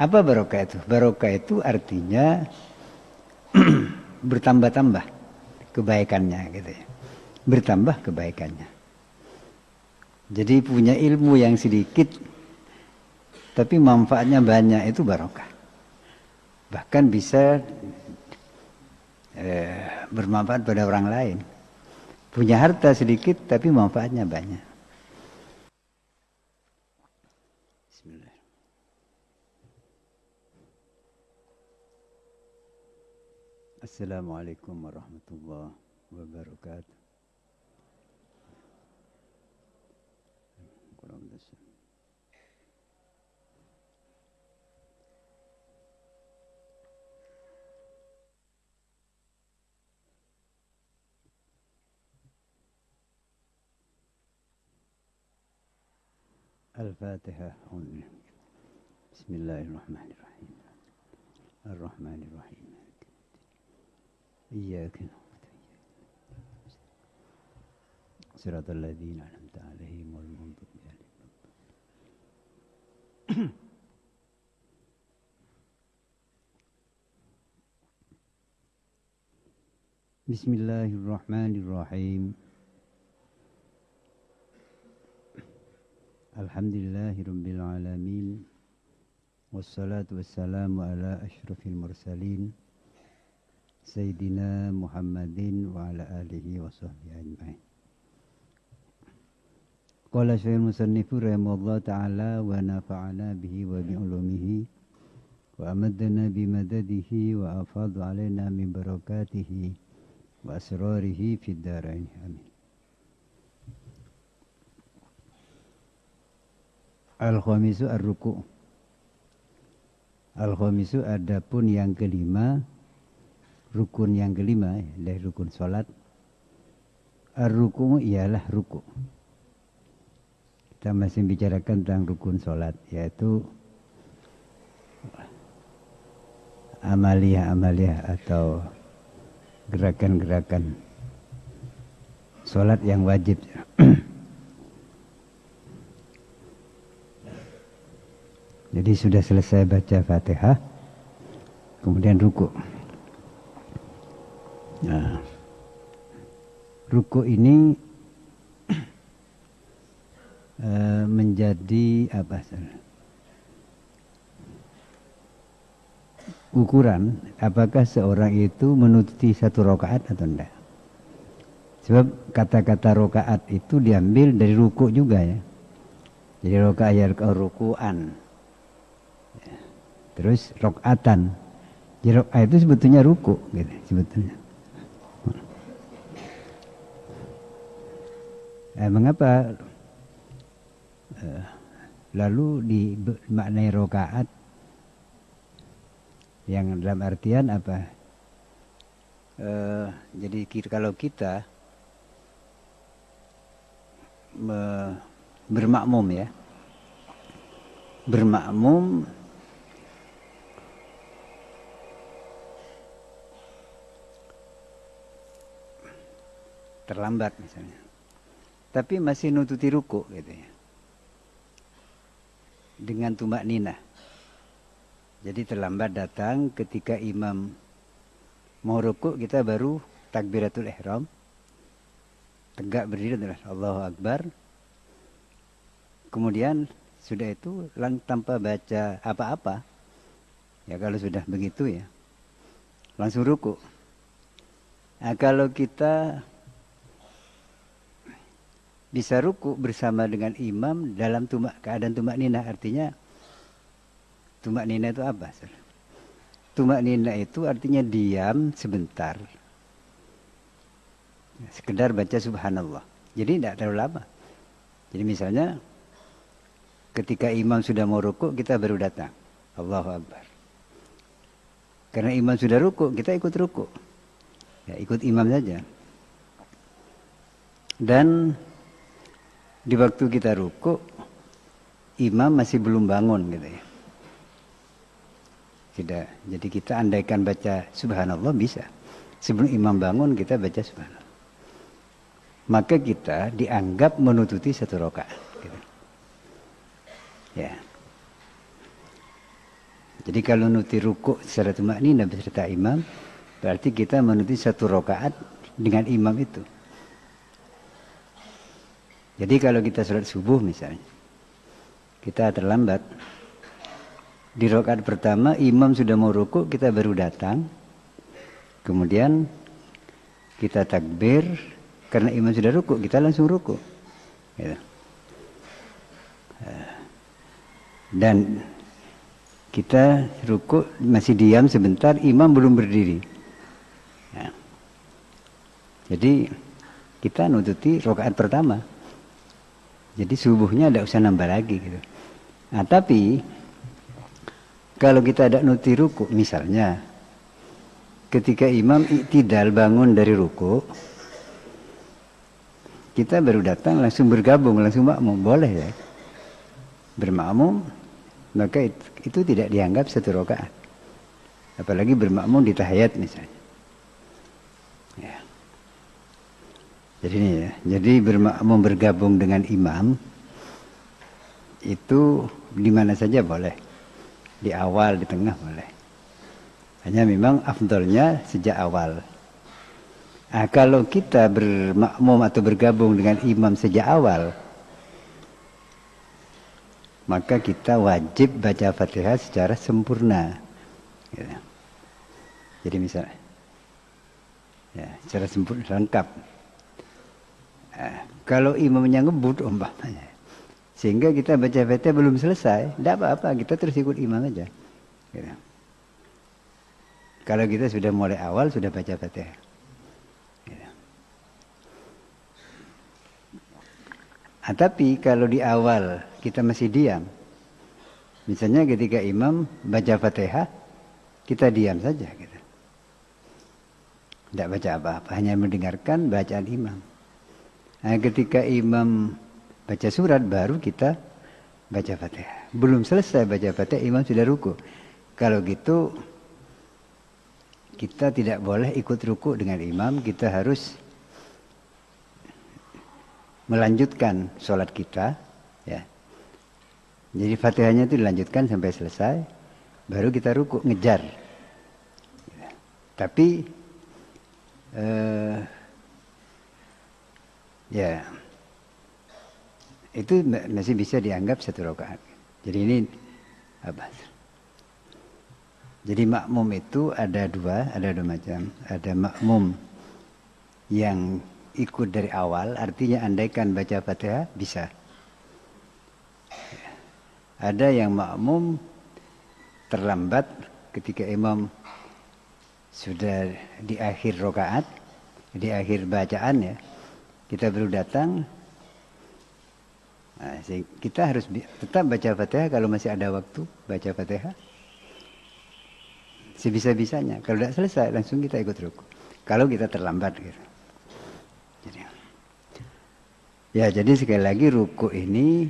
Apa barokah itu? Barokah itu artinya bertambah-tambah kebaikannya gitu ya. Bertambah kebaikannya. Jadi punya ilmu yang sedikit tapi manfaatnya banyak itu barokah. Bahkan bisa bermanfaat pada orang lain. Punya harta sedikit tapi manfaatnya banyak. Bismillah. Assalamualaikum warahmatullahi wabarakatuh. Al-Fatihah. Bismillahirrahmanirrahim. Ar-Rahmanirrahim. Iyyaka na'budu wa iyyaka siratal ladzina an'amta 'alaihim ghairil maghdubi 'alaihim. Bismillahirrahmanirrahim. Alhamdulillahirabbil alamin. Wassalatu wassalamu ala asyrafil mursalin Sayyidina Muhammadin wa ala alihi wa sahbihi ajma'in. Qala Syekhul Musannifu rahimahullah ta'ala wa nafa'ana bihi wa bi'ulumihi wa amadana bimadadihi wa afadu alaina min barakatihi wa asrarihi fid darain. Amin. Al-khamisu ar-ruku'. Al-khamisu adapun yang kelima, rukun yang kelima dari rukun salat. Ar-ruku' ialah ruku'. Kita masih bicarakan tentang rukun salat, yaitu amaliyah-amaliyah atau gerakan-gerakan salat yang wajib. Jadi sudah selesai baca Fatihah, kemudian ruku'. Nah, ruku' ini menjadi apa? Ukuran apakah seorang itu menutupi satu rakaat atau tidak. Sebab kata-kata rakaat itu diambil dari ruku' juga ya. Jadi rakaat ya ruku'an. Terus rakaatan. Jadi rakaat itu sebetulnya ruku' gitu sebetulnya. Mengapa lalu dimaknai rakaat yang dalam artian apa? Jadi kalau kita bermakmum ya, bermakmum terlambat misalnya, tapi masih nututi ruku gitu ya, dengan tumak ninah. Jadi terlambat datang ketika imam mau ruku, kita baru takbiratul ihram, tegak berdiri Allahu Akbar, kemudian sudah itu tanpa baca apa-apa ya, kalau sudah begitu ya langsung ruku. Nah, kalau kita bisa ruku bersama dengan imam dalam keadaan tumak ninah, artinya tumak ninah itu apa? Tumak ninah itu artinya diam sebentar, sekedar baca subhanallah. Jadi tidak terlalu lama. Jadi misalnya ketika imam sudah mau ruku, kita baru datang Allahu Akbar. Karena imam sudah ruku, kita ikut ruku ya, ikut imam saja. Dan di waktu kita ruku, imam masih belum bangun gitu ya. Tidak. Jadi kita andaikan baca subhanallah bisa. Sebelum imam bangun kita baca subhanallah. Maka kita dianggap menututi satu rakaat. Gitu. Ya. Jadi kalau nuti rukuk secara tumakninah beserta imam, berarti kita menuti satu rakaat dengan imam itu. Jadi kalau kita sholat subuh misalnya, kita terlambat, di rakaat pertama imam sudah mau rukuk, kita baru datang, kemudian kita takbir, karena imam sudah rukuk, kita langsung rukuk. Gitu. Dan kita rukuk masih diam sebentar, imam belum berdiri. Ya. Jadi kita nututi rakaat pertama. Jadi subuhnya tidak usah nambah lagi gitu. Nah, tapi kalau kita ada nuti rukuk, misalnya ketika imam iktidal bangun dari rukuk, kita baru datang langsung bergabung, langsung makmum, boleh ya. Bermakmum, maka itu tidak dianggap satu rakaat. Apalagi bermakmum di tahiyat misalnya. Ya. Jadi ini ya, jadi bermakmum bergabung dengan imam itu di mana saja boleh. Di awal, di tengah boleh. Hanya memang afdalnya sejak awal. Nah, kalau kita bermakmum atau bergabung dengan imam sejak awal, maka kita wajib baca Fatihah secara sempurna. Gitu. Jadi misalnya, ya, secara sempurna, lengkap. Kalau imamnya ngebut umpamanya, sehingga kita baca Fatihah belum selesai, tidak apa-apa, kita terus ikut imam aja. Gitu. Kalau kita sudah mulai awal, sudah baca Fatihah. Gitu. Nah, tapi kalau di awal kita masih diam, misalnya ketika imam baca Fatihah, kita diam saja. Gitu. Tidak baca apa-apa, hanya mendengarkan bacaan imam. Nah, ketika imam baca surat, baru kita baca Fatihah. Belum selesai baca Fatihah, imam sudah ruku. Kalau gitu, kita tidak boleh ikut ruku dengan imam, kita harus melanjutkan sholat kita. Ya. Jadi Fatihahnya itu dilanjutkan sampai selesai, baru kita ruku, ngejar. Tapi, ya, itu masih bisa dianggap satu rakaat. Jadi ini apa? Jadi makmum itu ada dua macam. Ada makmum yang ikut dari awal, artinya andaikan baca Fatihah bisa. Ada yang makmum terlambat ketika imam sudah di akhir rakaat, di akhir bacaan ya. Kita baru datang, nah, kita harus tetap baca Fatihah kalau masih ada waktu baca Fatihah. Sebisa-bisanya. Kalau tidak selesai, langsung kita ikut ruku. Kalau kita terlambat gitu. Jadi sekali lagi ruku ini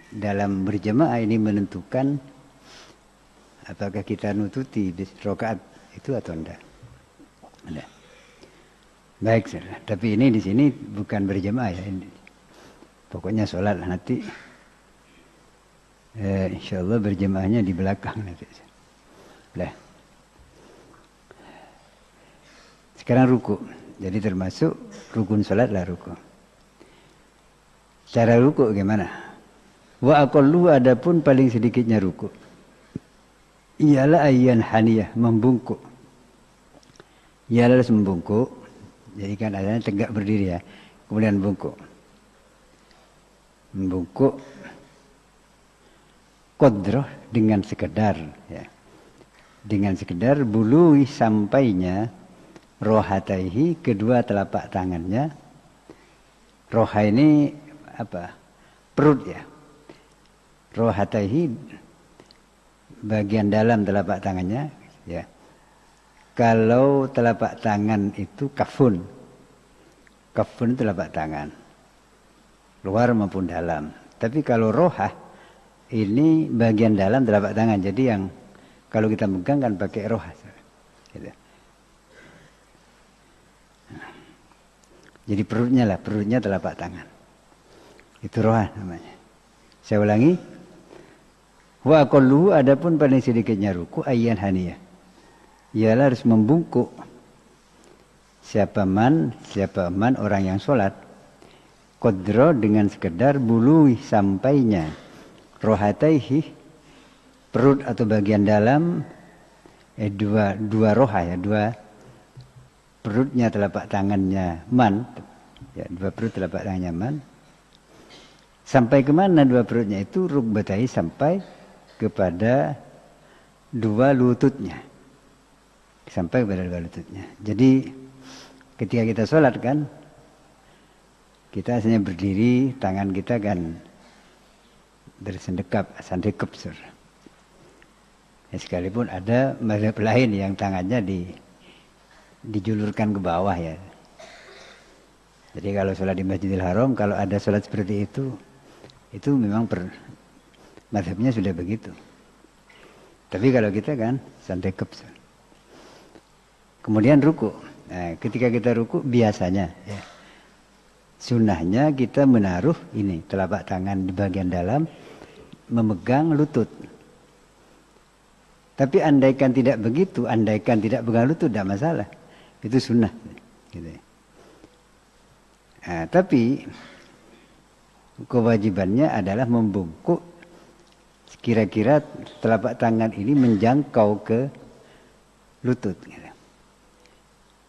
dalam berjamaah ini menentukan apakah kita nututi rakaat itu atau tidak. Ada. Baik, tapi ini di sini bukan berjamaah ya. Pokoknya sholat lah nanti. Insya Allah berjamaahnya di belakang nanti. Udah. Sekarang ruku. Jadi termasuk rukun sholat lah ruku. Cara ruku gimana? Wa aqallu adapun paling sedikitnya ruku. Ialah ayyan haniyah, membungkuk. Ialah harus membungkuk. Jadi kan adanya tegak berdiri ya. Kemudian bungkuk. Membungkuk qadroh dengan sekedar ya. Dengan sekedar bului sampainya rohataihi kedua telapak tangannya. Roha ini apa? Perut ya. Rohataihi bagian dalam telapak tangannya ya. Kalau telapak tangan itu kafun. Kafun itu telapak tangan. Luar maupun dalam. Tapi kalau rohah ini bagian dalam telapak tangan. Jadi yang kalau kita pegang kan pakai rohah. Gitu. Jadi perutnya telapak tangan. Itu rohah namanya. Saya ulangi. Wa aqalluhu adapun paling sedikitnya ruku ayyan haniyah. Ialah harus membungkuk. Siapa man orang yang sholat qadra dengan sekedar bulu sampainya rohataihi perut atau bagian dalam dua roha ya, dua perutnya telapak tangannya man ya, dua perut telapak tangannya man sampai kemana dua perutnya itu rukbatai sampai kepada dua lututnya sampai kepada dua lututnya. Jadi ketika kita sholat kan kita asalnya berdiri, tangan kita kan bersendekap, sandekep sur. Ya, sekalipun ada mazhab lain yang tangannya dijulurkan ke bawah ya. Jadi kalau sholat di Masjidil Haram, kalau ada sholat seperti itu memang mazhabnya sudah begitu. Tapi kalau kita kan sandekep sur. Kemudian ruku. Nah, ketika kita ruku biasanya ya, sunnahnya kita menaruh ini telapak tangan di bagian dalam memegang lutut. Tapi andaikan tidak begitu, andaikan tidak pegang lutut tidak masalah. Itu sunnah. Gitu. Nah, tapi kewajibannya adalah membungkuk kira-kira telapak tangan ini menjangkau ke lutut. Gitu.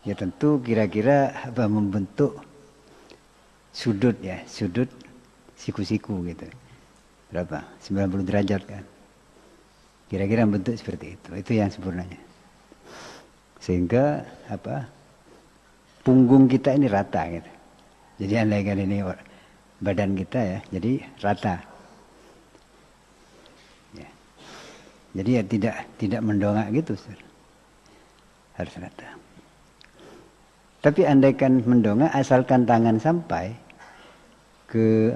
Ya tentu kira-kira membentuk sudut ya, sudut siku-siku gitu. Berapa? 90 derajat kan. Kira-kira bentuk seperti itu. Itu yang sempurnanya. Sehingga punggung kita ini rata gitu. Jadi andaikan ini badan kita ya, jadi rata. Ya. Jadi ya tidak mendongak gitu, Sir. Harus rata. Tapi andaikan mendongak asalkan tangan sampai ke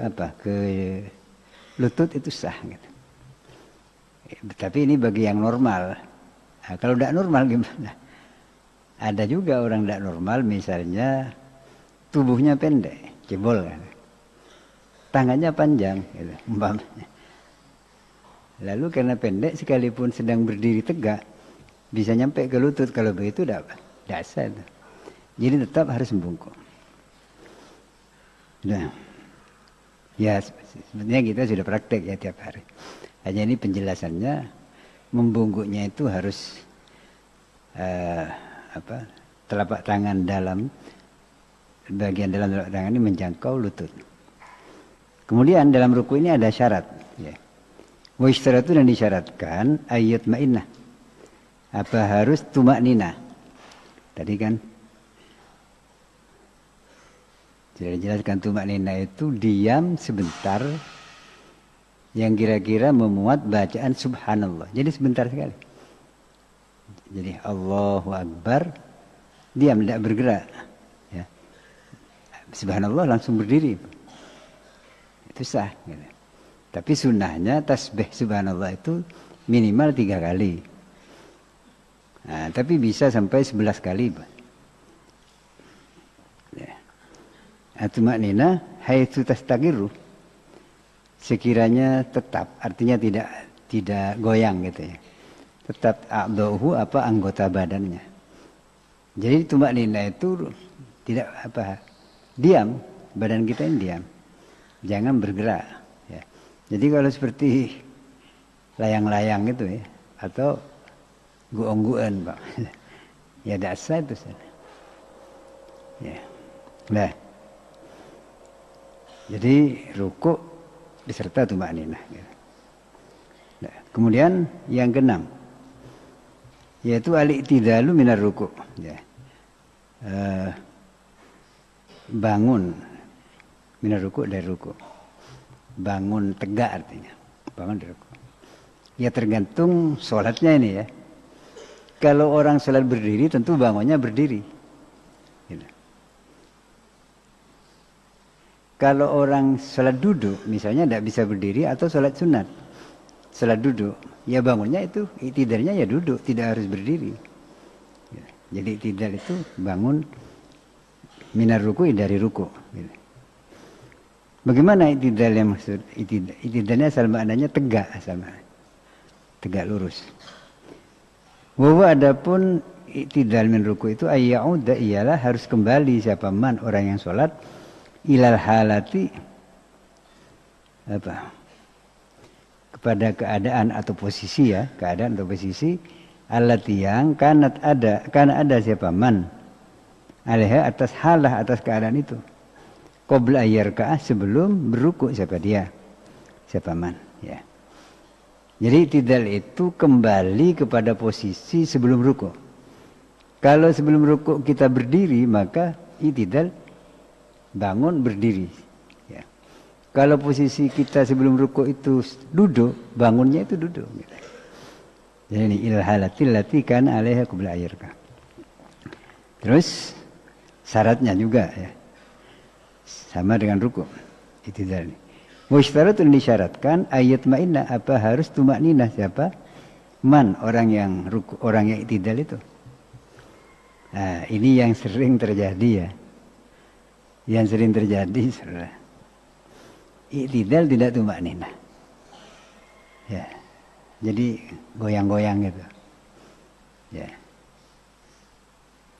lutut itu sah gitu. Tapi ini bagi yang normal. Nah, kalau tidak normal gimana? Ada juga orang tidak normal misalnya tubuhnya pendek, cebol kan. Tangannya panjang gitu, umpamanya. Lalu karena pendek sekalipun sedang berdiri tegak bisa nyampe ke lutut, kalau begitu tidak sah itu. Jadi tetap harus membungkuk. Nah, ya sebenarnya kita sudah praktek ya tiap hari. Hanya ini penjelasannya membungkuknya itu harus telapak tangan dalam bagian dalam telapak tangan ini menjangkau lutut. Kemudian dalam ruku ini ada syarat. Ya. Wa isyarat itu dan disyaratkan ayat ma'innah. Apa harus tumak nina? Tadi kan sudah dijelaskan tumak nina itu diam sebentar yang kira-kira memuat bacaan subhanallah. Jadi sebentar sekali. Jadi Allahu Akbar, diam, tidak bergerak. Ya. Subhanallah langsung berdiri. Itu sah. Gitu. Tapi sunnahnya tasbih subhanallah itu minimal 3 kali. Nah, tapi bisa sampai 11 kali. Tumak nina haitsu tastaqiru, sekiranya tetap, artinya tidak goyang gitu ya. Tetap a'dhahu anggota badannya. Jadi tumak nina itu tidak diam, badan kita ini diam. Jangan bergerak ya. Jadi kalau seperti layang-layang gitu ya, atau guong-guan, Pak. Ya dasar itu sana. Ya. Nah. Jadi ruku beserta tumak ninah. Nah, kemudian yang keenam, yaitu al-i'tidalu minar ruku. Ya. Bangun minar ruku dari ruku. Bangun tegak artinya. Bangun dari ruku. Ya tergantung sholatnya ini ya. Kalau orang sholat berdiri tentu bangunnya berdiri. Gitu. Kalau orang sholat duduk, misalnya tidak bisa berdiri atau sholat sunat, sholat duduk, ya bangunnya itu i'tidalnya ya duduk, tidak harus berdiri. Ya, jadi i'tidal itu bangun minar ruku dari ruku. Gitu. Bagaimana i'tidal yang maksud? I'tidalnya asal maknanya tegak asal maknanya. tegak lurus. Wa adapun i'tidal min ruku itu ayyauda ialah harus kembali siapa man orang yang sholat ilal halati kepada keadaan atau posisi ya, keadaan atau posisi allati yang karena ada siapa man alaiha atas halah atas keadaan itu. Qabla ayyarka'ah sebelum berruku siapa dia? Siapa man ya. Jadi i'tidal itu kembali kepada posisi sebelum ruku. Kalau sebelum ruku kita berdiri maka i'tidal bangun berdiri ya. Kalau posisi kita sebelum ruku itu duduk, bangunnya itu duduk gitu. Jadi ini ilal halatil lati kana 'alaiha qabla ayyarka'ah. Terus syaratnya juga ya. Sama dengan ruku i'tidal ini. Musytaratun disyaratkan ayat ma'inna apa harus tumakninah siapa? Man orang yang ruku, orang yang i'tidal itu. Nah, ini yang sering terjadi ya. Yang sering terjadi saudara. I'tidal tidak tumakninah. Ya. Jadi goyang-goyang gitu. Ya.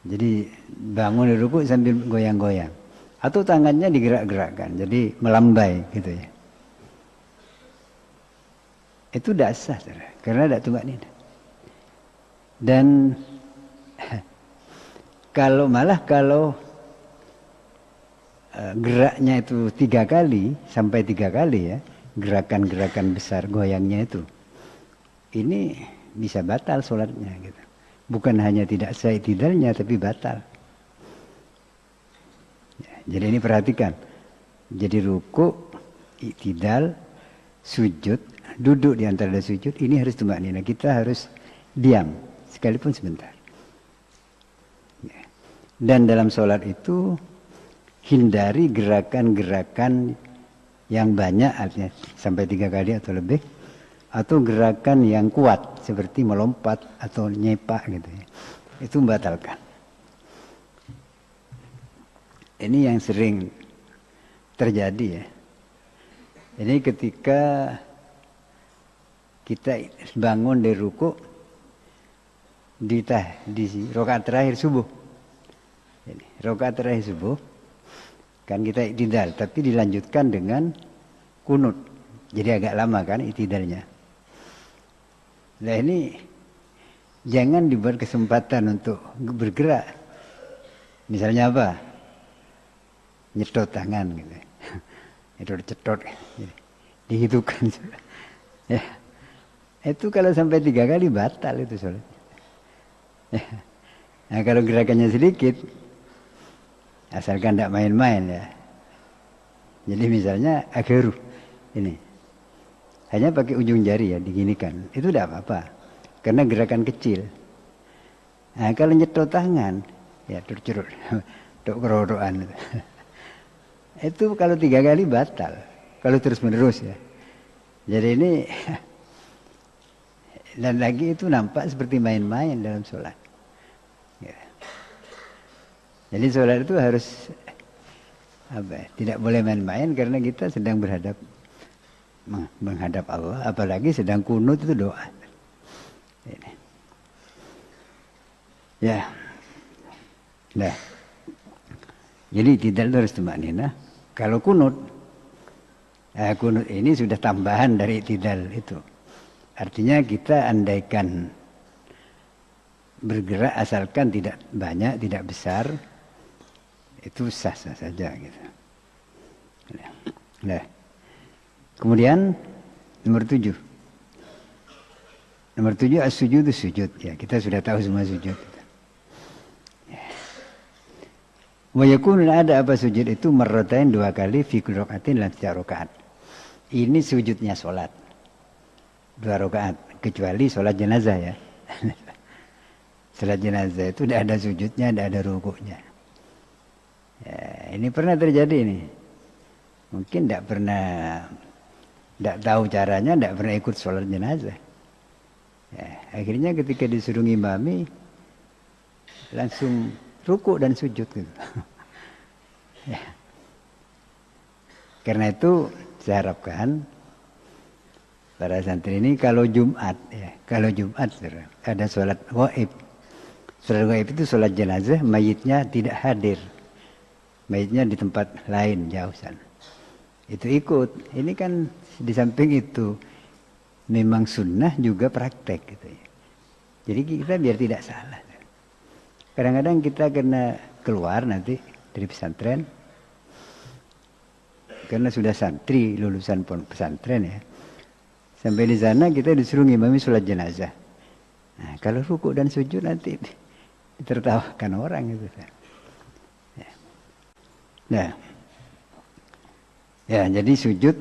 Jadi bangun dari ruku sambil goyang-goyang. Atau tangannya digerak-gerakkan, jadi melambai gitu ya. Itu tidak sah, karena tidak tumakninah. Dan kalau geraknya itu 3 kali sampai 3 kali ya, gerakan-gerakan besar goyangnya itu, ini bisa batal sholatnya gitu. Bukan hanya tidak sah i'tidalnya tapi batal. Ya, jadi ini perhatikan. Jadi ruku, i'tidal, sujud, duduk di antara sujud ini harus tumakninah. Kita harus diam sekalipun sebentar. Ya. Dan dalam sholat itu hindari gerakan-gerakan yang banyak artinya sampai 3 kali atau lebih. Atau gerakan yang kuat seperti melompat atau nyepak gitu ya. Itu membatalkan. Ini yang sering terjadi ya. Ini ketika kita bangun dari ruku di rakaat terakhir subuh. Ini rakaat terakhir subuh kan kita i'tidal tapi dilanjutkan dengan kunut. Jadi agak lama kan i'tidalnya. Nah ini jangan dibuat kesempatan untuk bergerak. Misalnya apa? Nyetot tangan gitu. Itu cetot. Dihitungkan. Ya. Itu kalau sampai 3 kali batal itu sholat. Ya. Nah kalau gerakannya sedikit, asalkan tidak main-main ya. Jadi misalnya agharu ini. Hanya pakai ujung jari ya diginikan. Itu tidak apa-apa. Karena gerakan kecil. Nah kalau nyetot tangan, ya curut dok kerodokan. Itu kalau 3 kali batal. Kalau terus menerus ya. Jadi ini dan lagi itu nampak seperti main-main dalam sholat. Ya. Jadi sholat itu harus tidak boleh main-main karena kita sedang menghadap Allah, apalagi sedang kunut itu doa. Ini. Ya. Nah. Jadi tidak harus tumakninah. Kalau kunut ini sudah tambahan dari i'tidal itu. Artinya kita andaikan bergerak asalkan tidak banyak, tidak besar, itu sah-sah saja gitu. Nah. Kemudian nomor 7. Nomor 7 as-sujudu sujud. Ya, kita sudah tahu semua sujud. Wa yakunu ada apa sujud itu marratain 2 kali fi kulli rakaatin dalam setiap rakaat. Ini sujudnya sholat 2 rakaat kecuali sholat jenazah ya. Sholat jenazah itu tidak ada sujudnya, tidak ada rukuknya. Ya, ini pernah terjadi nih. Mungkin tidak tahu caranya, tidak pernah ikut sholat jenazah. Ya, akhirnya ketika disuruh ngimami langsung rukuk dan sujud gitu. Ya. Karena itu saya harapkan Para santri ini kalau Jumat ada sholat gaib. Sholat gaib itu sholat jenazah, mayitnya tidak hadir. Mayitnya di tempat lain jauh sana. Itu ikut. Ini kan di samping itu memang sunnah juga praktek gitu ya. Jadi kita biar tidak salah. Kadang-kadang kita kena keluar nanti dari pesantren. Karena sudah santri, lulusan pesantren ya. Sampai di sana kita disuruh ngimami sholat jenazah. Nah, kalau rukuk dan sujud nanti ditertawakan orang gitu. Nah, ya jadi sujud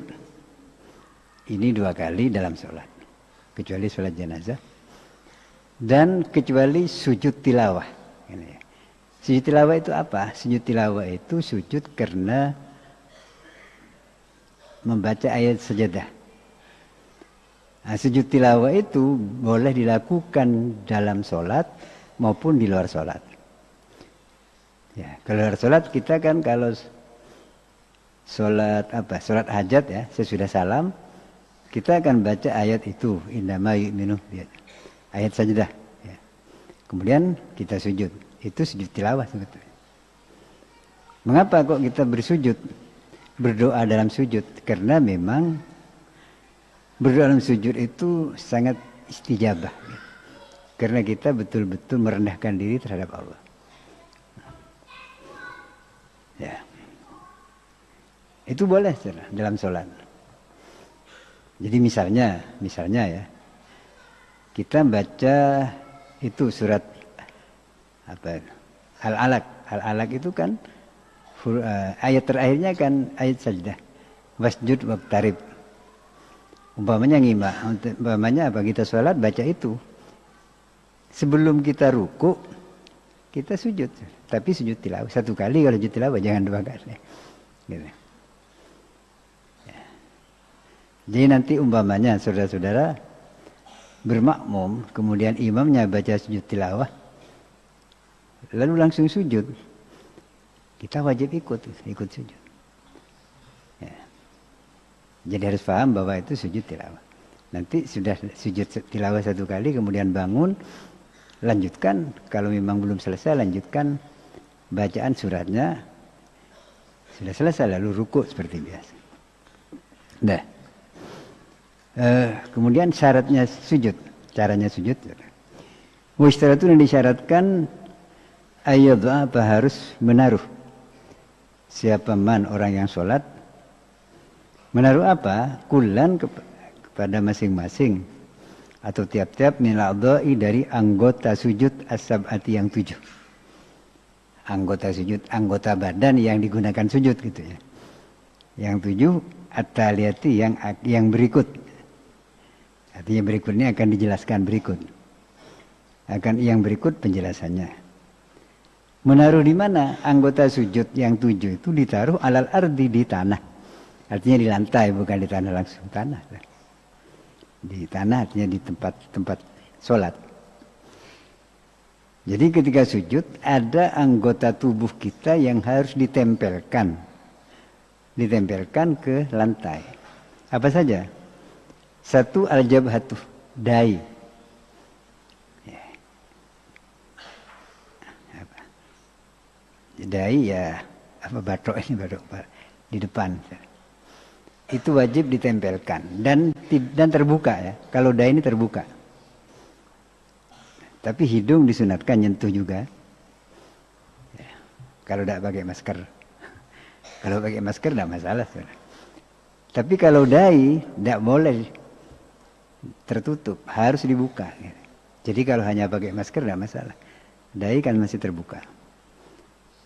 ini 2 kali dalam sholat, kecuali sholat jenazah dan kecuali sujud tilawah. Sujud tilawah itu apa? Sujud tilawah itu sujud karena membaca ayat sajadah. Nah, sujud tilawah itu boleh dilakukan dalam sholat maupun di luar sholat. Ya, kalau luar sholat kita kan kalau sholat sholat hajat ya, sesudah salam kita akan baca ayat itu, innama yu'minu ayat sajadah. Ya. Kemudian kita sujud, itu sujud tilawah sebetulnya. Mengapa kok kita berdoa dalam sujud? Karena memang berdoa dalam sujud itu sangat istijabah. Karena kita betul-betul merendahkan diri terhadap Allah. Ya. Itu boleh dalam sholat. Jadi misalnya ya, kita baca itu surat Al-Alaq. Al-Alaq itu kan ayat terakhirnya kan ayat sajdah. Wasjud waqtarib. Umpamanya kita sholat baca itu. Sebelum kita ruku, kita sujud. Tapi sujud tilawah 1 kali, kalau sujud tilawah jangan 2 kali. Gitu. Ya. Jadi nanti umpamanya saudara-saudara bermakmum, kemudian imamnya baca sujud tilawah, lalu langsung sujud. Kita wajib ikut sujud. Jadi harus paham bahwa itu sujud tilawah. Nanti sudah sujud tilawah 1 kali, kemudian bangun, lanjutkan. Kalau memang belum selesai, lanjutkan bacaan suratnya. Sudah selesai, lalu rukuk seperti biasa. Nah, kemudian syaratnya sujud, caranya sujud. Itu yang disyaratkan ayat harus menaruh. Siapa man orang yang sholat, menaruh apa? Kulan kepada masing-masing atau tiap-tiap minal-adha'i dari anggota sujud as-sab'ati yang 7. Anggota sujud, anggota badan yang digunakan sujud gitu ya. Yang 7 at-taliyati yang berikut. Artinya berikutnya akan dijelaskan berikut. Akan yang berikut penjelasannya. Menaruh di mana? Anggota sujud yang 7 itu ditaruh alal ardi, di tanah. Artinya di lantai, bukan di tanah langsung, tanah. Di tanah artinya di tempat sholat. Jadi ketika sujud ada anggota tubuh kita yang harus ditempelkan ke lantai. Apa saja? 1 al-jabhatu, dahi. Dahi ya batok di depan. Itu wajib ditempelkan dan terbuka ya. Kalau dahi ini terbuka. Tapi hidung disunatkan nyentuh juga. Ya. Kalau tidak pakai masker. Kalau pakai masker tidak masalah. Tapi kalau dahi tidak boleh tertutup, harus dibuka. Jadi kalau hanya pakai masker tidak masalah. Dahi kan masih terbuka.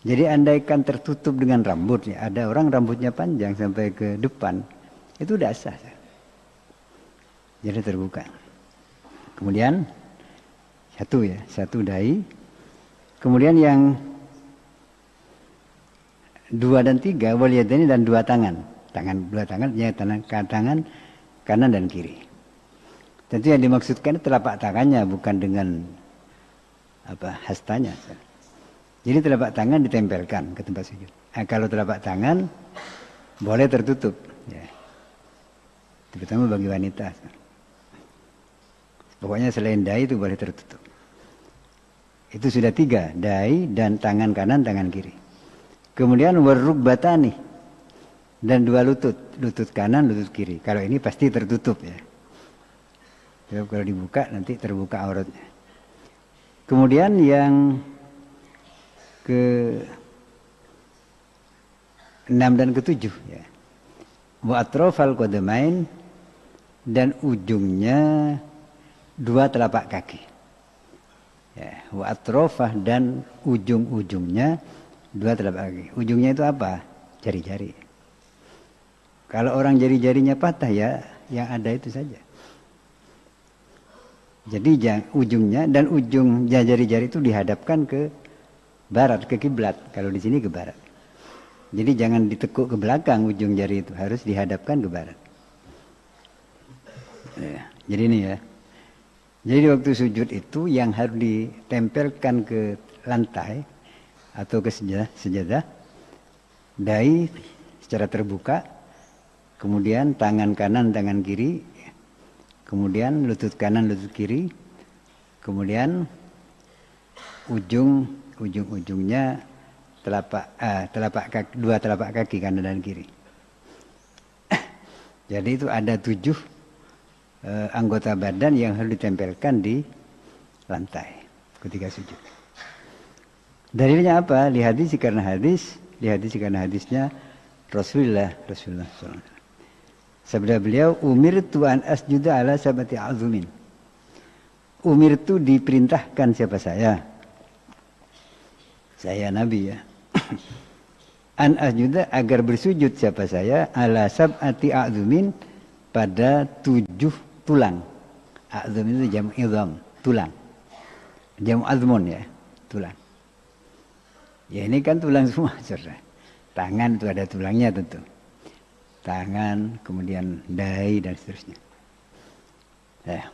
Jadi andaikan tertutup dengan rambut, ya, ada orang rambutnya panjang sampai ke depan, itu udah sah. Jadi terbuka. Kemudian satu dahi. Kemudian yang 2 dan 3 waliyadaini dan 2 tangan. Dua tangan, ya tangan kanan dan kiri. Tentu yang dimaksudkan telapak tangannya, bukan dengan hastanya. Jadi telapak tangan ditempelkan ke tempat sujud. Nah, kalau telapak tangan boleh tertutup, ya. Terutama bagi wanita. Pokoknya selain dahi itu boleh tertutup. Itu sudah 3, dahi dan tangan kanan, tangan kiri. Kemudian warrukbatani dan 2 lutut, lutut kanan, lutut kiri. Kalau ini pasti tertutup ya. Sebab kalau dibuka nanti terbuka auratnya. Kemudian yang ke-6 dan ke-7 ya. Wa atrafal qadamain dan ujungnya 2 telapak kaki. Ya, wa atrafah dan ujung-ujungnya 2 telapak kaki. Ujungnya itu apa? Jari-jari. Kalau orang jari-jarinya patah ya yang ada itu saja. Jadi ujungnya dan ujung jari-jari itu dihadapkan ke barat, ke kiblat. Kalau di sini ke barat. Jadi jangan ditekuk ke belakang ujung jari itu, harus dihadapkan ke barat. Ya, jadi ini ya. Jadi waktu sujud itu yang harus ditempelkan ke lantai atau ke sejadah, dahi secara terbuka, kemudian tangan kanan, tangan kiri, kemudian lutut kanan, lutut kiri, kemudian ujung-ujungnya telapak kaki, 2 telapak kaki kanan dan kiri. Jadi itu ada 7 anggota badan yang harus ditempelkan di lantai ketika sujud. Dalilnya apa? Li hadis karena hadisnya Rasulullah SAW. Sabda beliau, umirtu an asjuda ala sabati azumin. Umirtu diperintahkan siapa saya? Saya Nabi ya. An asjuda agar bersujud siapa saya ala sabati azumin pada 7 tulang. Azum itu jamu idham, tulang. Jamu azmun ya, tulang. Ya ini kan tulang semua, saudara. Tangan itu ada tulangnya tentu. Tangan, kemudian dahi dan seterusnya. Ya.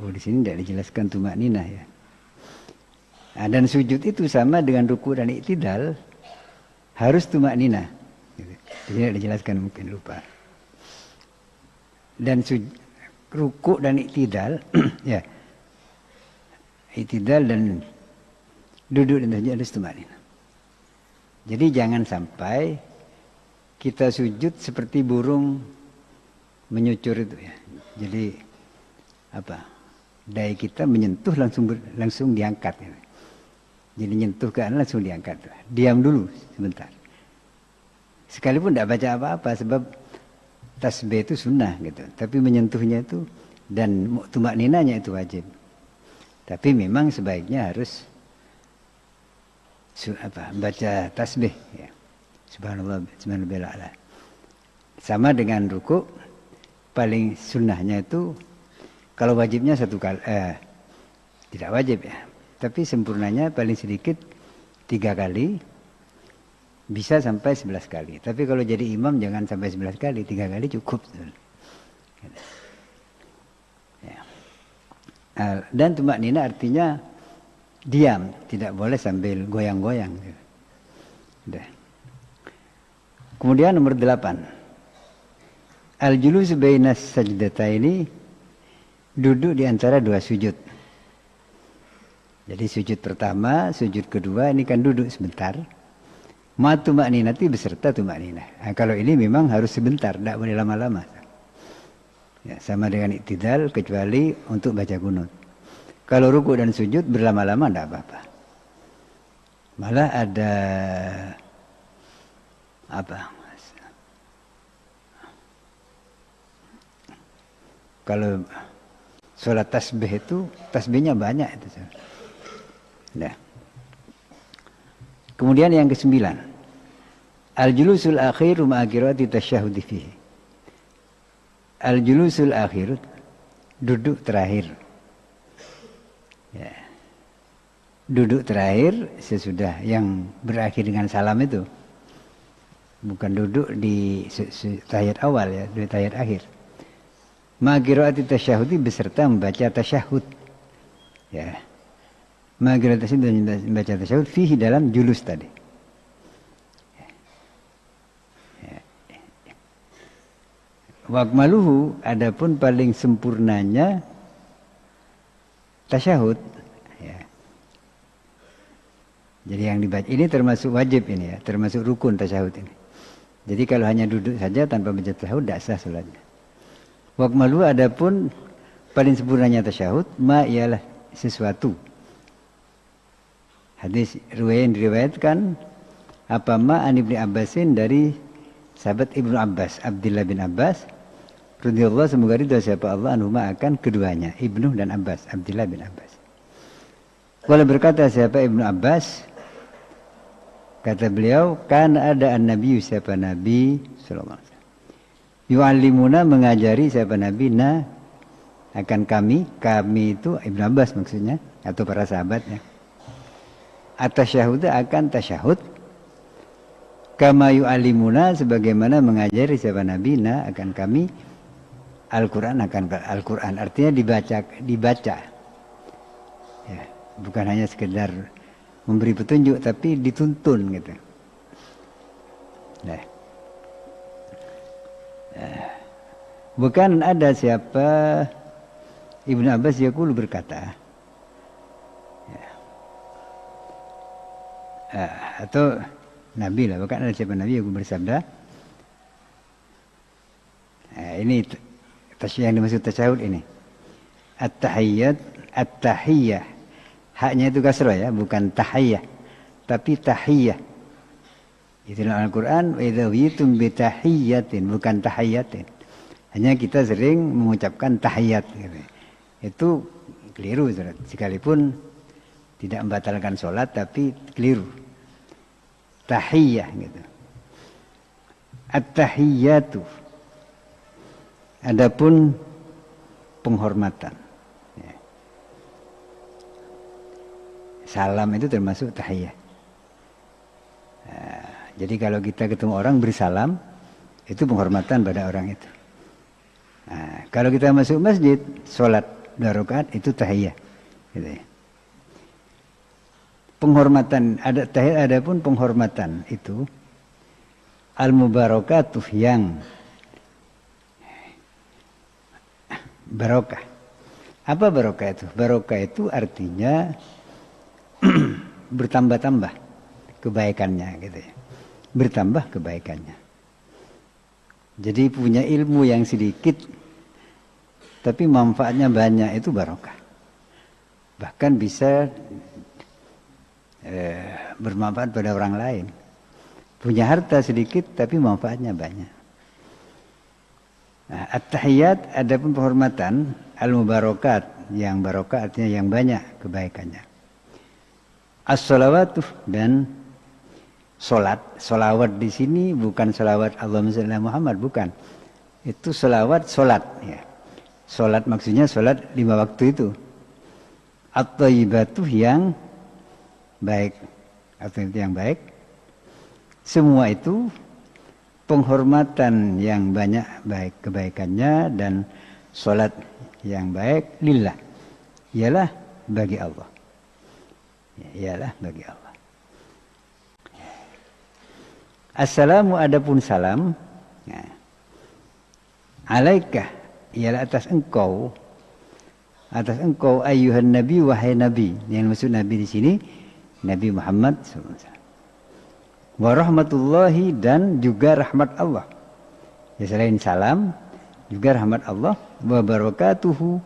Di sini tidak dijelaskan tumak ninah ya. Nah, dan sujud itu sama dengan ruku dan iktidal, harus tumak ninah. Jadi tidak dijelaskan, mungkin lupa. Dan ruku dan iktidal, ya, iktidal dan duduk dan sujud harus tumak ninah. Jadi jangan sampai kita sujud seperti burung menyucur itu ya. Jadi apa? Dahi kita menyentuh langsung diangkat. Ya. Jadi nyentuh ke kanan langsung diangkat. Diam dulu sebentar. Sekalipun tidak baca apa-apa sebab tasbih itu sunnah gitu. Tapi menyentuhnya itu dan tumak ninanya itu wajib. Tapi memang sebaiknya harus baca tasbih ya. Subhanallah, subhanallah. Sama dengan ruku, paling sunnahnya itu kalau wajibnya 1 kali, tidak wajib ya. Tapi sempurnanya paling sedikit 3 kali. Bisa sampai 11 kali. Tapi kalau jadi imam jangan sampai 11 kali. 3 kali cukup. Ya. Dan tumak nina artinya diam. Tidak boleh sambil goyang-goyang. Kemudian nomor 8. Al-julusu bainas sajdataini, duduk di antara 2 sujud. Jadi sujud pertama, sujud kedua ini kan duduk sebentar. Ma tumak ninati beserta tumak ninah. Nah, kalau ini memang harus sebentar, tidak boleh lama-lama. Ya, sama dengan iktidal kecuali untuk baca kunut. Kalau ruku dan sujud berlama-lama tidak apa-apa. Malah ada kalau sholat tasbih itu tasbihnya banyak itu. Nah. Kemudian yang ke-9. Al-julusul akhir ma'akhirati tasyahudi fihi. Al-julusul akhir, duduk terakhir. Ya. Duduk terakhir sesudah yang berakhir dengan salam itu. Bukan duduk di tahiyat awal ya, di tahiyat akhir. Ma'akhirati tasyahudi beserta membaca tasyahud. Ya. Ma'akhirati tasyahud dan membaca tasyahud fihi dalam julus tadi. Wa akmaluhu, adapun paling sempurnanya tasyahud. Ya. Jadi yang dibaca ini termasuk wajib ini ya, termasuk rukun tasyahud ini. Jadi kalau hanya duduk saja tanpa baca tasyahud tidak sah salatnya. Wa akmaluhu, adapun paling sempurnanya tasyahud, ma ialah sesuatu. Hadis riwayat diriwayatkan apa ma an Ibnu Abbasin dari sahabat Ibnu Abbas, Abdullah bin Abbas radhiyallahu, semoga ridha siapa Allah anhuma akan keduanya, Ibnu dan Abbas, Abdullah bin Abbas. Kalau berkata siapa Ibnu Abbas, kata beliau, kan ada an-nabi, siapa Nabi sallallahu alaihi wasallam, yu'allimuna, mengajari siapa Nabi, na akan kami itu Ibnu Abbas maksudnya atau para sahabatnya, at-tasyahud akan tasyahud, kama yu'allimuna, sebagaimana mengajari siapa Nabi, na akan kami, Al-Quran akan Al-Quran, artinya dibaca ya, bukan hanya sekedar memberi petunjuk tapi dituntun gitu. Nah. Bukan ada siapa Ibnu Abbas yaqulu berkata ya. Atau Nabi lah, bukan ada siapa Nabi yang bersabda. Ini yang dimaksud tasyahud ini. At-tahiyyat, at-tahiyyah. Haknya itu kasrah ya, bukan tahiyyah, tapi tahiyyah. Itu dalam Al-Quran, wa idza huyitum bi tahiyyatin, bukan tahiyyatin. Hanya kita sering mengucapkan tahiyyat gitu. Itu keliru, sekalipun tidak membatalkan sholat tapi keliru. Tahiyyah gitu. At-tahiyyatu, adapun penghormatan. Ya. Salam itu termasuk tahiyyah. Jadi kalau kita ketemu orang beri salam, itu penghormatan pada orang itu. Kalau kita masuk masjid, sholat 2 rakaat, itu tahiyyah. Gitu ya. Penghormatan, ada pun penghormatan itu al-mubarakatuh, yang barokah. Apa barokah itu? Barokah itu artinya bertambah-tambah kebaikannya gitu ya. Bertambah kebaikannya. Jadi punya ilmu yang sedikit tapi manfaatnya banyak, itu barokah. Bahkan bisa bermanfaat pada orang lain. Punya harta sedikit tapi manfaatnya banyak. Nah, at-tahiyyat, adapun penghormatan, al-mubarakat, yang barokah artinya yang banyak kebaikannya. As-salawatuh, dan solawat di sini bukan solawat Allahumma shalli ala Muhammad, bukan. Itu solat ya. Solat maksudnya solat 5 waktu itu. At-thayyibatuh, yang baik, atau yang baik. Semua itu penghormatan yang banyak baik kebaikannya, dan solat yang baik lillah, ialah bagi Allah. Ialah bagi Allah. Assalamu, adapun salam, ya. Alaikah, ialah atas engkau ayyuhan nabi, wahai nabi. Yang maksud nabi di sini Nabi Muhammad SAW. Wa rahmatullahi, dan juga rahmat Allah. Ya, selain salam juga rahmat Allah. Wa barakatuhu,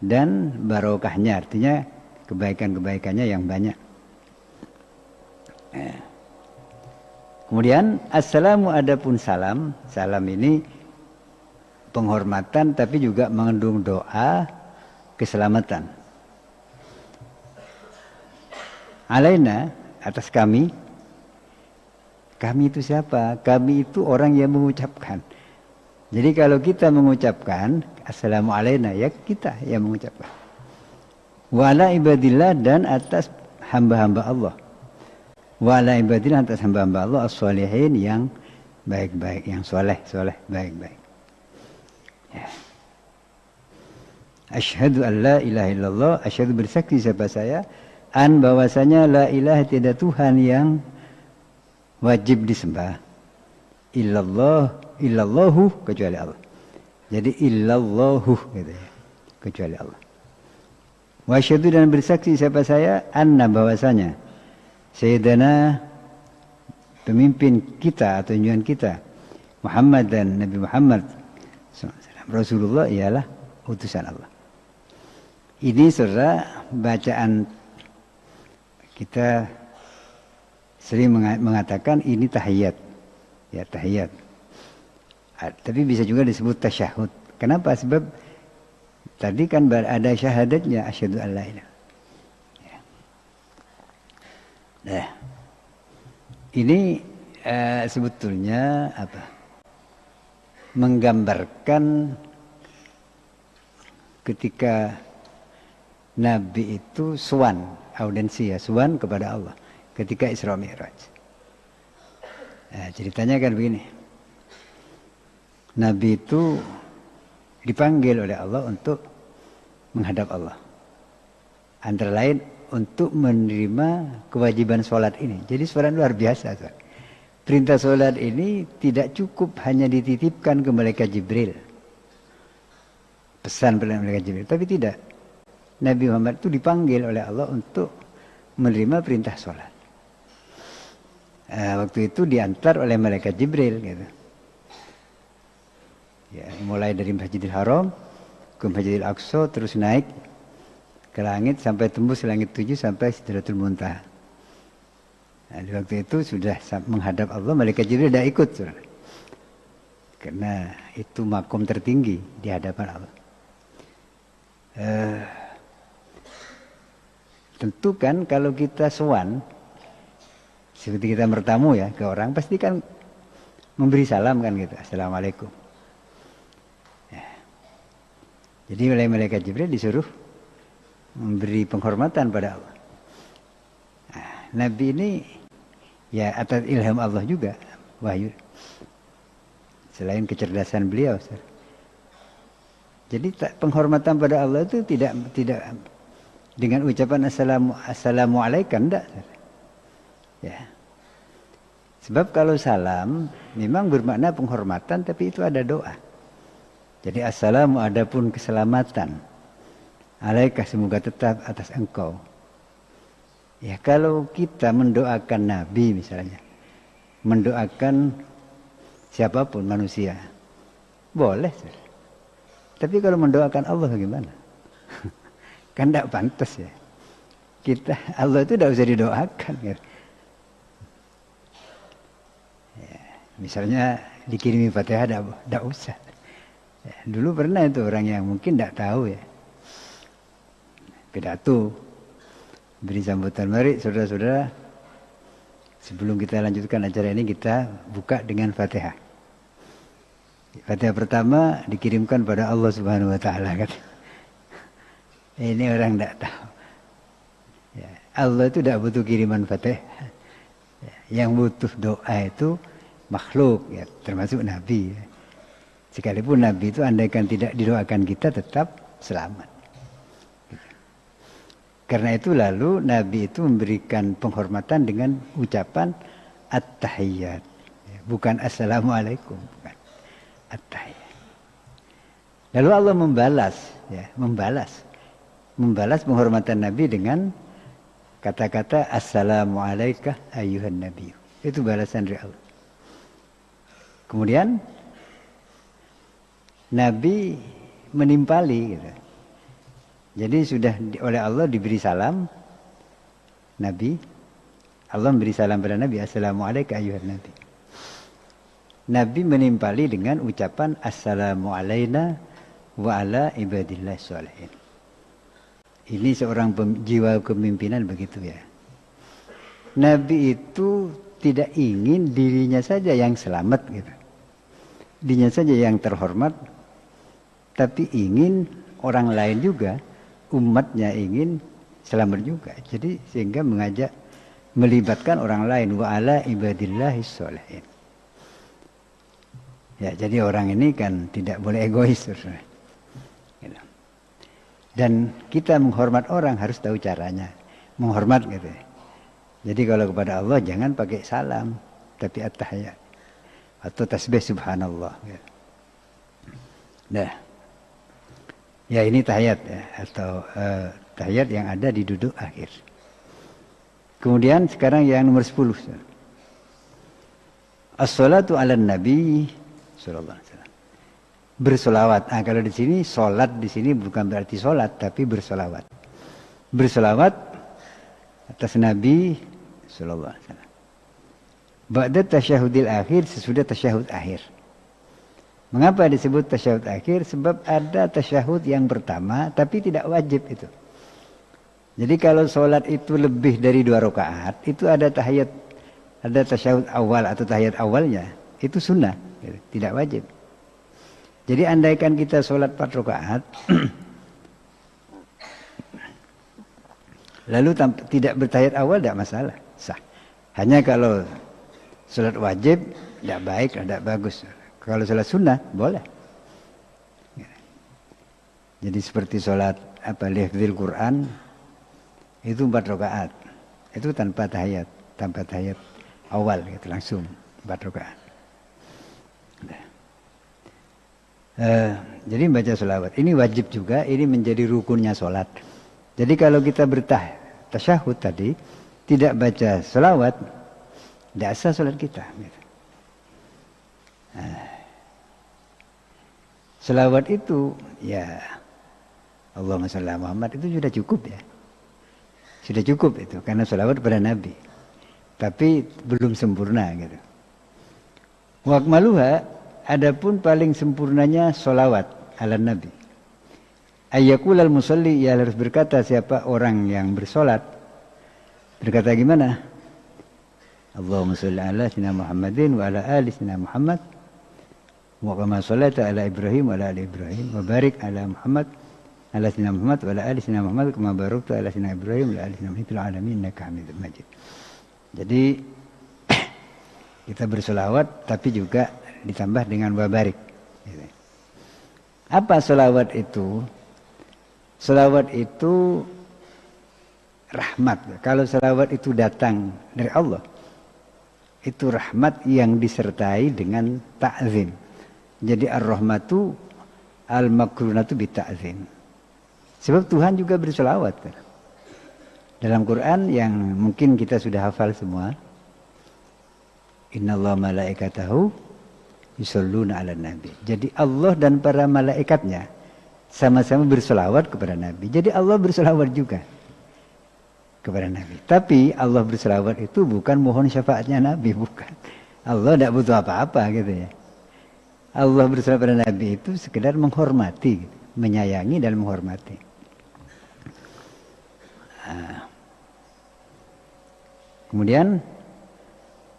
dan barokahnya, artinya kebaikan-kebaikannya yang banyak. Ya. Kemudian assalamu, adapun salam. Salam ini penghormatan tapi juga mengandung doa keselamatan. Alaina, atas kami. Kami itu siapa? Kami itu orang yang mengucapkan. Jadi kalau kita mengucapkan assalamu alaina, ya kita yang mengucapkan. Wa ala ibadillah, dan atas hamba-hamba Allah. Wa ala ibadillah, atas hamba-hamba Allah, as-sholihin, yang baik-baik, yang soleh, baik-baik. Ya. Asyhadu an la ilaha illallah, asyhadu, bersaksi siapa saya, an, bahwasanya la ilaha, tidak Tuhan yang wajib disembah, illallahu, kecuali Allah. Jadi illallahu gitu ya. Kecuali Allah. Wa asyhadu dan bersaksi siapa saya anna bahwasanya sayyidana pemimpin kita atau junjungan kita Muhammad dan Nabi Muhammad Rasulullah ialah utusan Allah. Ini saudara bacaan kita sering mengatakan ini tahiyat. Ya tahiyat. Tapi bisa juga disebut tasyahud. Kenapa? Sebab tadi kan ada syahadatnya asyhadu an la ilaha. Ya. Nah. Ini sebetulnya apa? Menggambarkan ketika Nabi itu suwan, audensia, suwan kepada Allah ketika Isra Mi'raj. Nah, ceritanya kan begini. Nabi itu dipanggil oleh Allah untuk menghadap Allah. Antara lain untuk menerima kewajiban sholat ini. Jadi sholat luar biasa. Perintah sholat ini tidak cukup hanya dititipkan ke malaikat Jibril. Pesan pada malaikat Jibril. Tapi tidak. Nabi Muhammad itu dipanggil oleh Allah untuk menerima perintah sholat. Waktu itu diantar oleh malaikat Jibril. Gitu. Ya, mulai dari Masjidil Haram ke Masjidil Aqsa terus naik ke langit sampai tembus langit 7 sampai Sidratul Muntaha. Nah, di waktu itu sudah menghadap Allah, malaikat Jibril sudah ikut. Saudara. Karena itu makom tertinggi di hadapan Allah. Tentu kan kalau kita sowan, seperti kita bertamu ya ke orang, pasti kan memberi salam kan gitu. Assalamualaikum. Ya. Jadi oleh malaikat Jibril disuruh memberi penghormatan pada Allah. Nah, Nabi ini ya atas ilham Allah juga wahyu. Selain kecerdasan beliau. Jadi penghormatan pada Allah itu tidak dengan ucapan assalamualaikum enggak. Ya. Sebab kalau salam memang bermakna penghormatan tapi itu ada doa. Jadi assalamu adapun keselamatan. Alaika semoga tetap atas engkau. Ya kalau kita mendoakan Nabi misalnya. Mendoakan siapapun manusia. Boleh. Tapi kalau mendoakan Allah bagaimana? Kan tidak pantas ya. Kita Allah itu tidak usah didoakan. Ya. Ya, misalnya dikirimi Fatihah tidak usah. Ya, dulu pernah itu orang yang mungkin tidak tahu ya. Pidato beri sambutan. Mari saudara-saudara, sebelum kita lanjutkan acara ini kita buka dengan Fatihah. Fatihah pertama dikirimkan pada Allah Subhanahu wa taala kan. Ini orang tidak tahu. Ya, Allah itu tidak butuh kiriman Fatihah. Ya, yang butuh doa itu makhluk ya, termasuk Nabi. Ya. Sekalipun Nabi itu andaikan tidak didoakan kita tetap selamat. Karena itu lalu Nabi itu memberikan penghormatan dengan ucapan at-tahiyyat. Bukan assalamualaikum. Bukan. At-tahiyyat. Lalu Allah membalas penghormatan Nabi dengan kata-kata assalamualaikum ayyuhan nabi. Itu balasan dari Allah. Kemudian Nabi menimpali gitu. Jadi sudah oleh Allah diberi salam Nabi. Allah memberi salam pada Nabi. Assalamualaikum ayyuhan nabi. Nabi menimpali dengan ucapan assalamu alayna wa ala ibadillah sholihin. Ini seorang jiwa kepemimpinan begitu ya. Nabi itu tidak ingin dirinya saja yang selamat gitu. Dirinya saja yang terhormat. Tapi ingin orang lain juga, umatnya ingin selamat juga. Jadi sehingga mengajak melibatkan orang lain wa ala ibadillahis sholihin. Ya, jadi orang ini kan tidak boleh egois. Gitu. Dan kita menghormat orang harus tahu caranya. Menghormat gitu. Jadi kalau kepada Allah jangan pakai salam, tapi at-tahiyyat atau tasbih subhanallah. Gitu. Nah, ya ini tahiyat ya, atau tahiyat yang ada di duduk akhir. Kemudian sekarang yang nomor 10. As-salatu 'alan nabi sallallahu alaihi wasallam. Bersolawat. Nah, kalau di sini solat di sini bukan berarti solat tapi bersolawat. Bersolawat atas Nabi sallallahu alaihi wasallam. Ba'da tasyahudil akhir, sesudah tasyahud akhir. Mengapa disebut tasyahud akhir? Sebab ada tasyahud yang pertama tapi tidak wajib itu. Jadi kalau sholat itu lebih dari 2 rakaat, itu ada tahiyat, ada tasyahud awal atau tahiyat awalnya, itu sunnah, gitu, tidak wajib. Jadi andaikan kita sholat 4 rakaat, lalu tidak bertahiyat awal, tidak masalah, sah. Hanya kalau sholat wajib, tidak baik, tidak bagus. Kalau sholat sunnah, boleh. Jadi seperti sholat lihdzil Quran, itu 4 rakaat. Itu tanpa tahiyat awal gitu, langsung 4 rakaat. Jadi baca sholawat ini wajib juga, ini menjadi rukunnya sholat. Jadi kalau kita tasyahud tadi tidak baca sholawat, tidak sah sholat kita. Gitu. Sholawat itu ya Allahumma sholli ala Muhammad itu sudah cukup ya. Sudah cukup itu karena sholawat pada Nabi. Tapi belum sempurna gitu. Wa akmaluha, adapun paling sempurnanya sholawat ala Nabi. Ayyaqulal musalli, ia harus berkata siapa orang yang bersolat. Berkata gimana? Allahumma sholli ala sayyidina Muhammadin wa ala ali sayyidina Muhammad. Wa kama shallaita ala Ibrahim wa ala ali Ibrahim wa barik ala Muhammad ala sayyidina Muhammad wa ala ali sayyidina Muhammad kama barakta ala sayyidina Ibrahim wa ala ali sayyidina Muhammad fil alamin innaka Hamidum Majid. Jadi kita bersolawat tapi juga ditambah dengan wabarik. Apa solawat itu? Solawat itu rahmat. Kalau solawat itu datang dari Allah, itu rahmat yang disertai dengan ta'zim. Jadi ar-rahmatu al-makrunatu bi-ta'zim. Sebab Tuhan juga bersolawat. Dalam Quran yang mungkin kita sudah hafal semua. Innallaha malaikatahu yusholluna 'alan nabi. Jadi Allah dan para malaikatnya sama-sama bersolawat kepada Nabi. Jadi Allah bersolawat juga kepada Nabi. Tapi Allah bersolawat itu bukan mohon syafaatnya Nabi, bukan. Allah tidak butuh apa-apa gitu ya. Allah bersolawat pada Nabi itu sekedar menghormati, menyayangi dan menghormati. Kemudian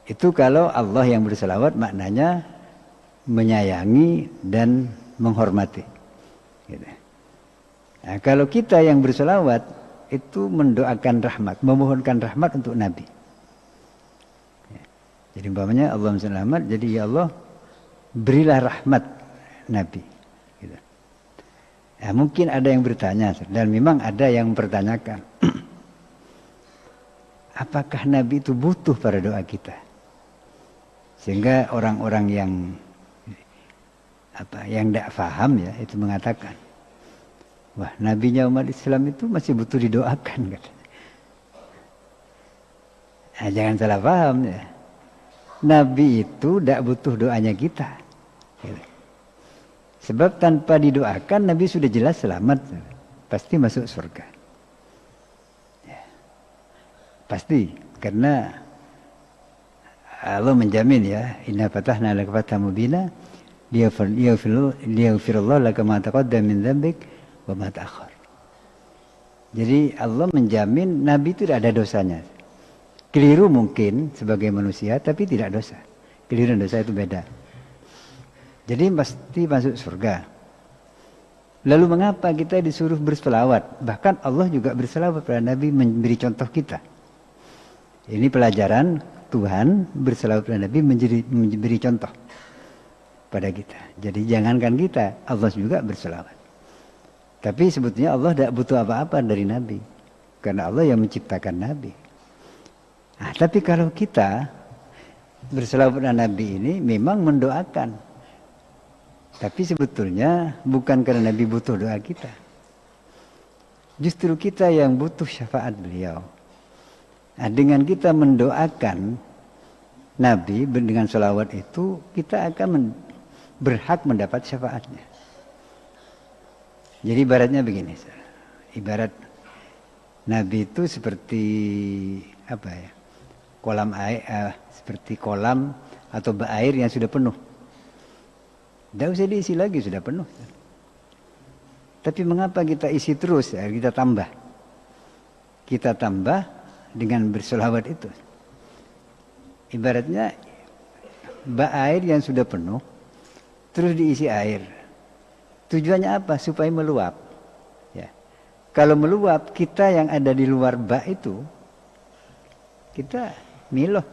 itu kalau Allah yang bersolawat maknanya menyayangi dan menghormati. Gitu. Nah, kalau kita yang bersolawat itu mendoakan rahmat, memohonkan rahmat untuk Nabi. Ya. Jadi umpamanya Allahumma shalli ala Muhammad, jadi ya Allah berilah rahmat Nabi. Gitu. Nah, mungkin ada yang bertanya dan memang ada yang mempertanyakan. Apakah Nabi itu butuh pada doa kita? Sehingga orang-orang yang tidak paham ya itu mengatakan, wah nabinya umat Islam itu masih butuh didoakan katanya. Nah, jangan salah paham ya. Nabi itu tidak butuh doanya kita. Sebab tanpa didoakan Nabi sudah jelas selamat, pasti masuk surga. Ya. Pasti, karena Allah menjamin ya, inna fatahna laka fathan mubina liyaghfirallahu laka ma taqaddama min dzambik wa ma ta'akhkhar. Jadi Allah menjamin Nabi itu tidak ada dosanya. Keliru mungkin sebagai manusia tapi tidak dosa. Keliru dan dosa itu beda. Jadi pasti masuk surga. Lalu mengapa kita disuruh berselawat? Bahkan Allah juga berselawat pada Nabi, memberi contoh kita. Ini pelajaran Tuhan berselawat pada Nabi memberi contoh pada kita. Jadi jangankan kita, Allah juga berselawat. Tapi sebetulnya Allah tidak butuh apa-apa dari Nabi. Karena Allah yang menciptakan Nabi. Nah, tapi kalau kita berselawat pada Nabi ini memang mendoakan Tapi sebetulnya bukan karena Nabi butuh doa kita. Justru kita yang butuh syafaat beliau. Nah, dengan kita mendoakan Nabi dengan sholawat itu, kita akan berhak mendapat syafaatnya. Jadi ibaratnya begini, ibarat Nabi itu seperti apa ya? Kolam air, seperti kolam atau bak air yang sudah penuh. Tidak usah diisi lagi, sudah penuh. Tapi mengapa kita isi terus? Ya, kita tambah. Kita tambah dengan bersolawat itu. Ibaratnya bak air yang sudah penuh, terus diisi air. Tujuannya apa? Supaya meluap. Ya. Kalau meluap, kita yang ada di luar bak itu, kita miloh.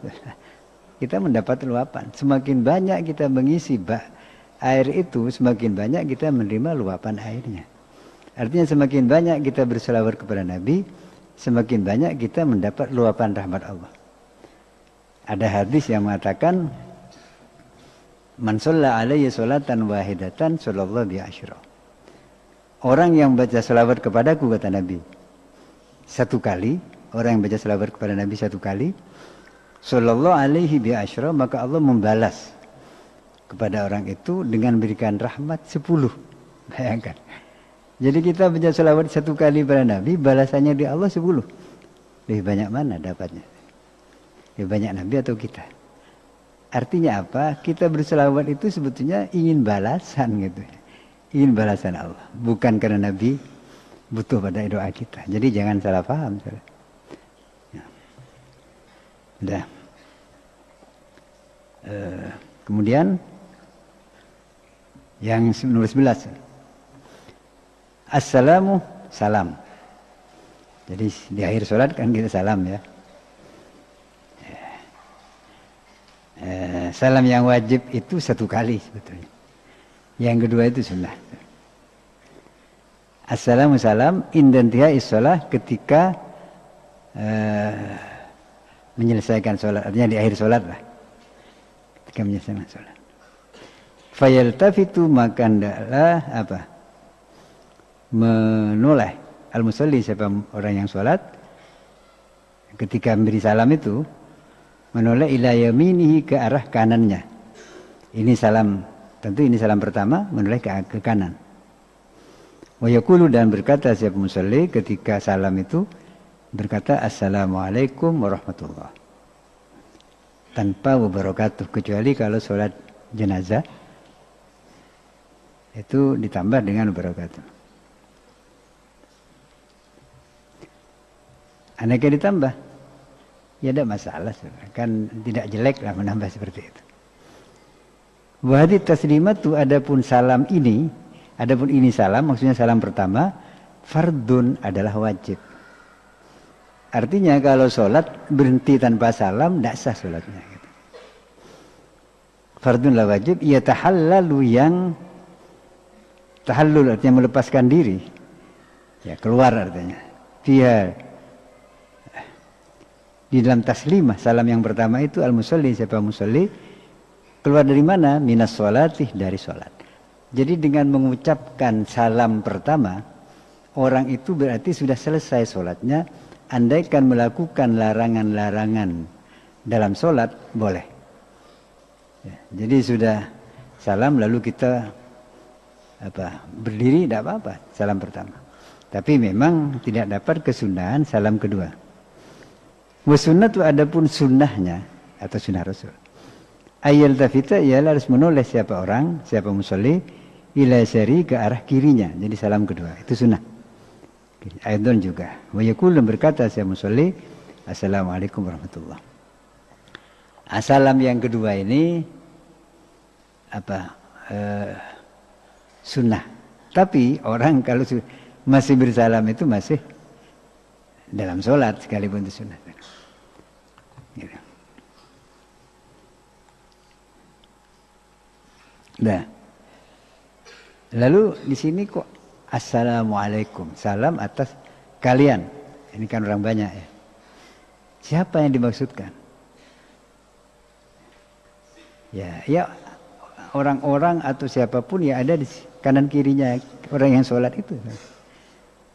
Kita mendapat luapan. Semakin banyak kita mengisi bak air itu, semakin banyak kita menerima luapan airnya. Artinya semakin banyak kita berselawat kepada Nabi, semakin banyak kita mendapat luapan rahmat Allah. Ada hadis yang mengatakan, man shalla alayya sholatan wahidatan sallallahu bi asyra. Orang yang baca selawat kepadaku, kata Nabi, satu kali, orang yang baca selawat kepada Nabi satu kali, sallallahu alaihi bi asyra, maka Allah membalas kepada orang itu dengan berikan rahmat 10. Bayangkan. Jadi kita baca selawat satu kali pada Nabi, balasannya di Allah 10. Lebih banyak mana dapatnya? Lebih banyak Nabi atau kita? Artinya apa? Kita berselawat itu sebetulnya ingin balasan gitu. Ingin balasan Allah. Bukan karena Nabi butuh pada doa kita. Jadi jangan salah paham. Ya. Udah. Kemudian yang nomor 11. Assalamu salam. Jadi di akhir sholat kan kita salam ya. Salam yang wajib itu satu kali sebetulnya. Yang kedua itu sunnah. Assalamu salam indantihai sholat, ketika menyelesaikan sholat. Artinya di akhir sholat lah. Ketika menyelesaikan sholat. Fayaltafitu, maka hendaklah apa? Menoleh al-musalli, siapa orang yang sholat, ketika memberi salam itu menoleh ila yaminihi, ke arah kanannya. Ini salam, tentu ini salam pertama, menoleh ke kanan. Wa yaqulu, dan berkata siapa musalli ketika salam itu, berkata assalamualaikum warahmatullah, tanpa wabarakatuh, kecuali kalau sholat jenazah itu ditambah dengan wabarakatuh. Anaknya ditambah, ya tidak masalah, kan tidak jelek lah menambah seperti itu. Wahdi taslimatu, adapun salam ini, adapun ini salam, maksudnya salam pertama, fardun, adalah wajib. Artinya kalau sholat berhenti tanpa salam, tidak sah sholatnya. Gitu. Fardun lah wajib, ia tahallalu, yang tahallul artinya melepaskan diri, ya keluar artinya. Dia di dalam taslimah, salam yang pertama itu al-musalli, siapa musalli, keluar dari mana? Minas sholati, dari sholat. Jadi dengan mengucapkan salam pertama, orang itu berarti sudah selesai sholatnya. Andaikan melakukan larangan-larangan dalam sholat, boleh. Ya, jadi sudah salam lalu kita berdiri, tidak apa-apa, salam pertama. Tapi memang tidak dapat kesunahan salam kedua. Wasunnatu, adapun sunnahnya atau sunnah Rasul, ayal tafita, ialah harus menoleh siapa orang, siapa musalli, ila syari, ke arah kirinya. Jadi salam kedua itu sunnah. Aidon juga. Wa yaqul, berkata siapa musalli, assalamualaikum warahmatullah. Salam yang kedua ini sunnah. Tapi orang kalau masih bersalam itu masih dalam sholat, sekalipun itu sunnah. Gitu. Nah, lalu di sini kok assalamualaikum, salam atas kalian. Ini kan orang banyak ya. Siapa yang dimaksudkan? Ya orang-orang atau siapapun yang ada di kanan kirinya orang yang sholat itu.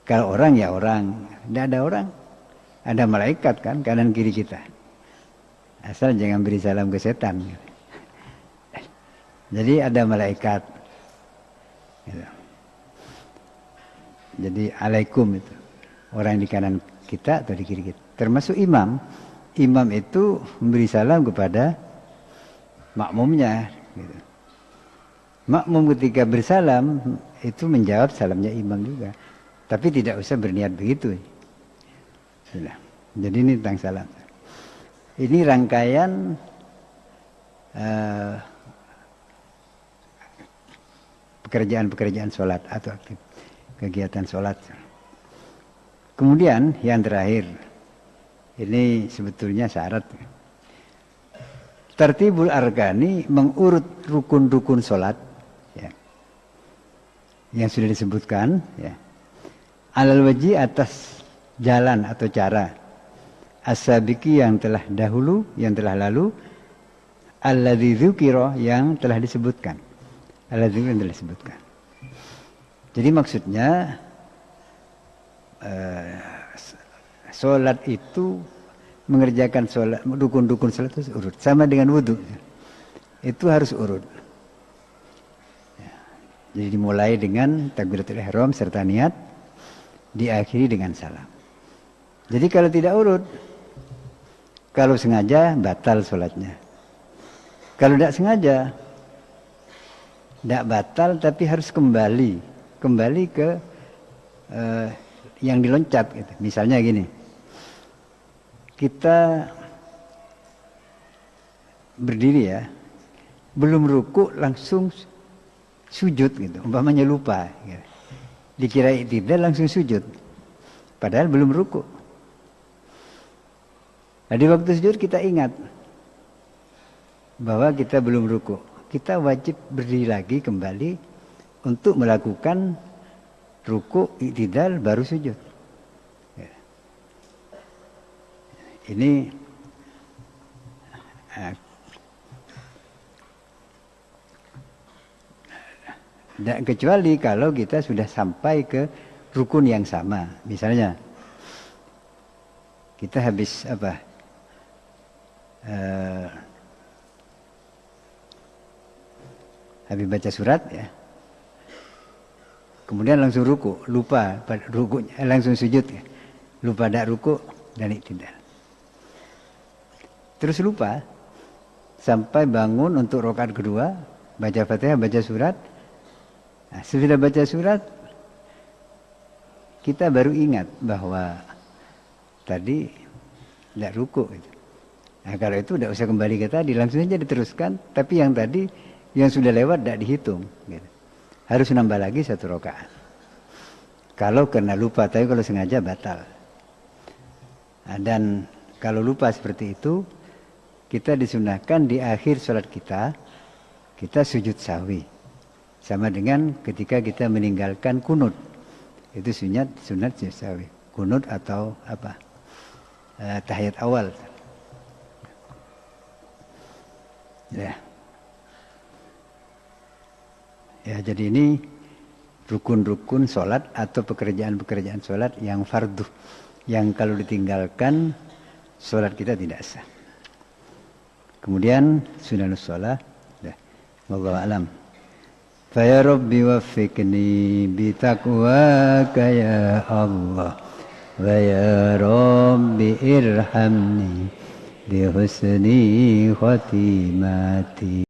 Kalau orang ya orang, tidak ada orang, ada malaikat kan kanan kiri kita. Asal jangan beri salam ke setan. Jadi ada malaikat. Jadi alaikum itu orang di kanan kita atau di kiri kita. Termasuk imam. Imam itu memberi salam kepada makmumnya. Gitu. Makmum ketika bersalam itu menjawab salamnya imam juga. Tapi tidak usah berniat begitu. Sudah. Jadi ini tentang salam. Ini rangkaian pekerjaan-pekerjaan sholat atau kegiatan sholat. Kemudian yang terakhir, ini sebetulnya syarat. Tartibul arkani mengurut rukun-rukun sholat, ya, yang sudah disebutkan, ya. Alal wajhi atas jalan atau cara. As-sabiki yang telah dahulu, yang telah lalu. Alladzi dzukira yang telah disebutkan. Alladzi yang telah disebutkan. Jadi maksudnya sholat itu mengerjakan sholat, dukun-dukun sholat itu urut. Sama dengan wudhu. Itu harus urut. Ya. Jadi dimulai dengan takbiratul ihram serta niat, diakhiri dengan salam. Jadi kalau tidak urut, kalau sengaja batal sholatnya. Kalau tidak sengaja, tidak batal tapi harus kembali ke yang diloncat. Gitu. Misalnya gini, kita berdiri ya, belum ruku langsung sujud gitu, umpamanya lupa. Gitu. Dikira tidak langsung sujud, padahal belum ruku. Nah, di waktu sujud kita ingat bahwa kita belum ruku. Kita wajib berdiri lagi kembali untuk melakukan ruku, i'tidal, baru sujud. Ya. Ini kecuali kalau kita sudah sampai ke rukun yang sama. Misalnya kita habis habis baca surat ya, kemudian langsung ruku, lupa rukunya, langsung sujud ya, lupa tidak ruku dan i'tidal. Terus lupa sampai bangun untuk rakaat kedua, baca Fatihah, baca surat. Nah, sesudah baca surat kita baru ingat bahwa tadi tidak ruku. Gitu. Nah, kalau itu tidak usah kembali ke tadi, langsung saja diteruskan. Tapi yang tadi yang sudah lewat tidak dihitung. Gitu. Harus nambah lagi 1 rakaat. Kalau karena lupa, tapi kalau sengaja batal. Nah, dan kalau lupa seperti itu, kita disunahkan di akhir sholat kita sujud sahwi. Sama dengan ketika kita meninggalkan kunut. Itu sunat sujud sahwi. Kunut atau tahiyat awal. Ya. Ya, jadi ini rukun-rukun sholat atau pekerjaan-pekerjaan sholat yang fardu. Yang kalau ditinggalkan, sholat kita tidak sah. Kemudian sunanus sholat. Ya. Wallahu a'lam. Fa ya Rabbi waffiqni bitaqwaka ya Allah. Wa ya Rabbi irhamni bihusni khatimati.